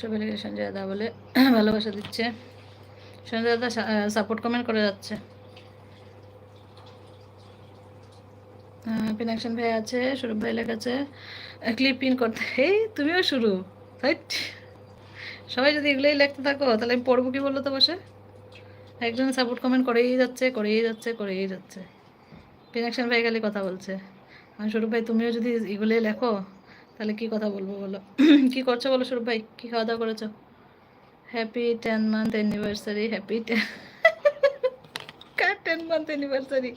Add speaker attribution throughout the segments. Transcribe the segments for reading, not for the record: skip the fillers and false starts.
Speaker 1: সবাই লিখে সঞ্জয় দাদা বলে ভালোবাসা দিচ্ছে। সঞ্জয় দাদা সাপোর্ট কমেন্ট করে যাচ্ছে। পিনাকশন ভাই আছে, স্বরূপ ভাই লেখাচ্ছে ক্লিপ পিন করতে। এই তুমিও শুরু, রাইট? সবাই যদি এগুলোই লিখতে থাকো তাহলে আমি পড়বো কি বললো তো বসে? একজন সাপোর্ট কমেন্ট করেই যাচ্ছে, করেই যাচ্ছে, করেই যাচ্ছে। পিনাকশন ভাই খালি কথা বলছে। আর স্বরূপ ভাই তুমিও যদি এগুলোই লেখো তাহলে কি কথা বলবো বলো? কি করছো বলো স্বরূপ ভাই, কি খাওয়া দাওয়া করেছো? Happy 10 month anniversary. Happy 10 month anniversary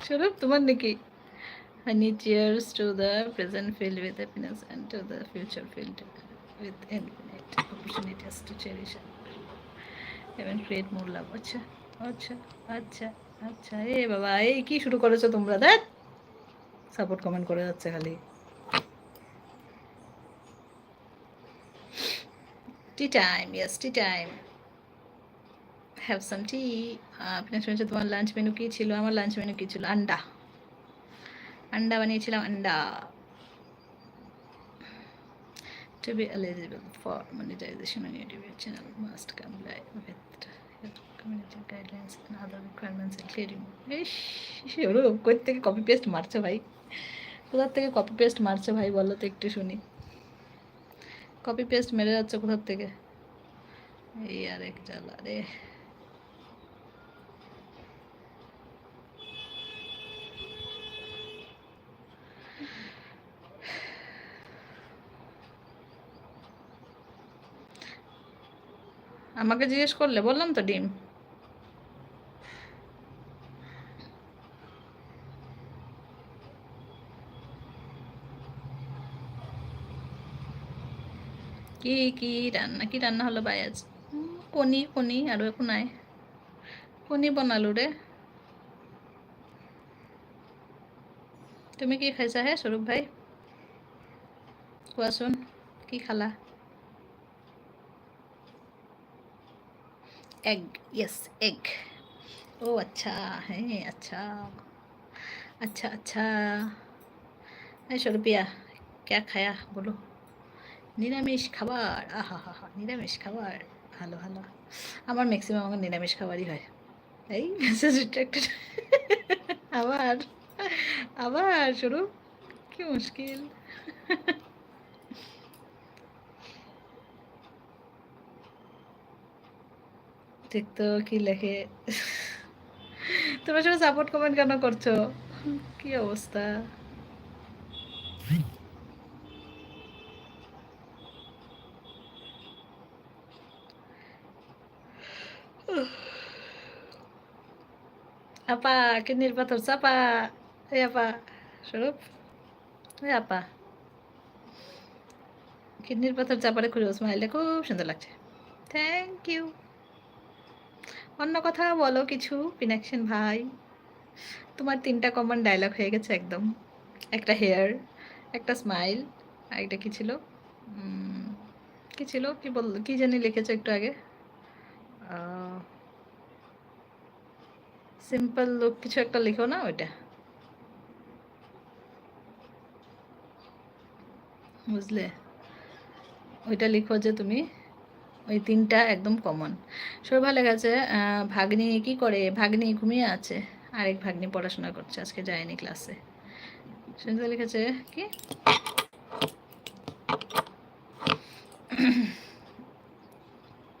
Speaker 1: স্বরূপ তোমার নাকি? Honey, cheers to the present filled with happiness and to the future filled with infinite opportunities to cherish and create more love. আচ্ছা আচ্ছা আচ্ছা আচ্ছা। এ বাবা, এই কি শুরু করেছো তোমরা? দেখ সাপোর্ট কমেন্ট করে যাচ্ছে খালি। Tea time, yes tea time, have some tea. আপনি শুনেছেন তোমার লাঞ্চ মেনু কী ছিল? আমার লাঞ্চ মেনু কী ছিল? আন্ডা, আন্ডা বানিয়েছিলাম, আন্ডা। To be eligible for monetization on your YouTube channel must comply with community guidelines and other requirements including ওরকম কই থেকে কপি পেস্ট মারছে ভাই? কোথার থেকে কপি পেস্ট মারছে ভাই বলো তো একটু শুনি। কপি পেস্ট মেরে যাচ্ছে কোথার থেকে? এই আরেক জ্বালা রে। আমাকে জিজ্ঞেস করলে বললাম তো ডিম। কি কি রান্না, কি রান্না হলো ভাই আজ? কনি কনি আৰু একো নাই। কনি বনালো রে। তুমি কি খাইছা হে স্বৰূপ ভাই? কোৱাচোন কি খালা? Egg, yes egg. ओ अच्छा है, अच्छा अच्छा अच्छा। স্বরূপিয়া क्या খায়া বলো? নিরামিষ খাবার, আহা হা হা, নিরামিষ খাবার ভালো ভালো। আমার ম্যাক্সিমাম আমার নিরামিষ খাবারই হয়। এই মেসেজ রিট্রাক্টেড। আবার আবার শুরু, কি মুশকিল। দেখতো কি লেখে। তোমরা সবাই সাপোর্ট কমেন্ট কেন করছো? কি অবস্থা? আপা কিডনির পাথর চাপা। এই আপা স্বরূপ, এই আপা কিডনির পাথর চাপারে খুঁজে স্মাইলটা খুব সুন্দর লাগছে। Thank you. অন্য কথা বলো কিছু পিনাকশন ভাই। তোমার 3টা কমন ডায়লগ হয়ে গেছে একদম। একটা হেয়ার, একটা স্মাইল, আর একটা কী ছিল? কী ছিল, কি বল, কি জানি লিখেছো একটু আগে? সিম্পল লুক কিছু একটা লিখো না ওইটা, বুঝলে? ওইটা লিখো যে তুমি। ওই 3টা একদম কমন। শোভা লেগেছে ভাগ্নি কি করে? ভাগ্নি ঘুমিয়ে আছে, আরেক ভাগ্নি পড়াশোনা করছে, আজকে যায়নি ক্লাসে। সুন্দর লিখেছে কি?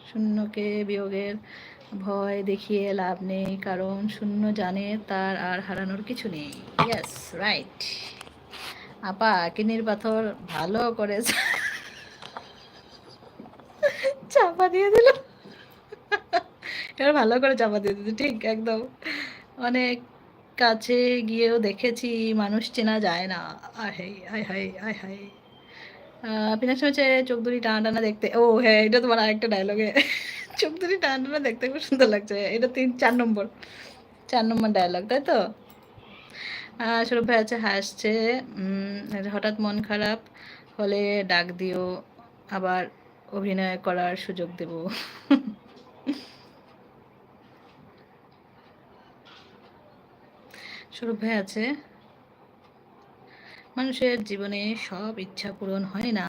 Speaker 1: শূন্যকে বিয়োগের ভয় দেখিয়ে লাভ নেই, কারণ শূন্য জানে তার আর হারানোর কিছু নেই। Yes right. আপা কিডনির পাথর ভালো করে চাপা দিয়ে দিল। এবার ভালো করে চাপা দিয়ে দিতে, ঠিক একদম। অনেক কাছে গিয়েও দেখেছি মানুষ চেনা যায় না। আয় হাই আয় হাই আয় হাই। পিনাক হচ্ছে চোখ দুটি টানা টানা দেখতে। ও হ্যাঁ, এটা তোমার আরেকটা ডায়লগে। চোখ দুটি টানা টানা দেখতে খুব সুন্দর লাগছে। এটা 4 নম্বর, 4 নম্বর ডায়লগ, তাই তো? স্বরূপ ভাই আছে হাসছে। হঠাৎ মন খারাপ হলে ডাক দিও, আবার অভিনয় করার সুযোগ দেব। স্বরূপ ভাই আছে মানুষের জীবনে সব ইচ্ছা পূরণ হয় না।